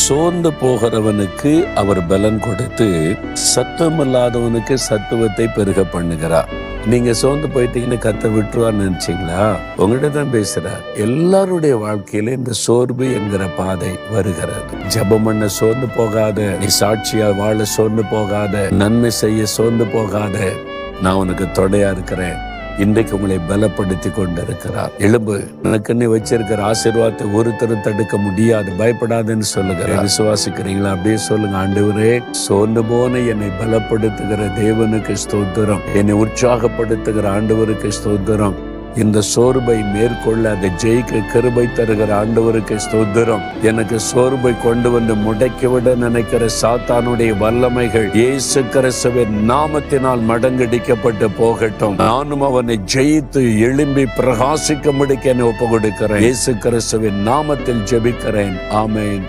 சோர்ந்து போகிறவனுக்கு அவர் பலன் கொடுத்து சத்துவமில்லாதவனுக்கு சத்துவத்தை பெருக பண்ணுகிறார். நீங்க சோர்ந்து போயிட்டீங்கன்னு கத்த விட்டுருவான்னு நினைச்சீங்களா? உங்கள்கிட்ட தான் பேசுறார். எல்லாருடைய வாழ்க்கையில இந்த சோர்வு என்கிற பாதை வருகிறது. ஜெபம் பண்ண சோர்ந்து போகாத, நீ சாட்சியா வாழ சோர்ந்து போகாத, நன்மை செய்ய சோர்ந்து போகாத, நான் உனக்கு தொடையா இருக்கிறேன். இன்றைக்கு உங்களை பலப்படுத்தி கொண்டிருக்கிறார். எழும்பு, உனக்குன்னு வச்சிருக்கிற ஆசீர்வாதத்தை ஒருத்தரும் தடுக்க முடியாது, பயப்படாதுன்னு சொல்லுகிறார். விசுவாசிக்கிறீங்களா? அப்படியே சொல்லுங்க. ஆண்டவரே, சோர்ந்து போன என்னை பலப்படுத்துகிற தேவனுக்கு ஸ்தோத்திரம், என்னை உற்சாகப்படுத்துகிற ஆண்டவருக்கு ஸ்தோத்திரம். இந்த சோர்வை மேற்கொள்ள அதை ஜெயிக்க கிருபை தருகிற ஆண்டவருக்கு ஸ்தோத்திரம். எனக்கு சோர்வை கொண்டு வந்து முடக்கிவிட நினைக்கிற சாத்தானுடைய வல்லமைகள் இயேசு கிறிஸ்துவின் நாமத்தினால் மடங்கடிக்கப்பட்டு போகட்டும். நானும் அவனை ஜெயித்து எழும்பி பிரகாசிக்க முடிக்க என்னை ஒப்பு கொடுக்கிறேன். இயேசு கிறிஸ்துவின் நாமத்தில் ஜெபிக்கிறேன். ஆமென்.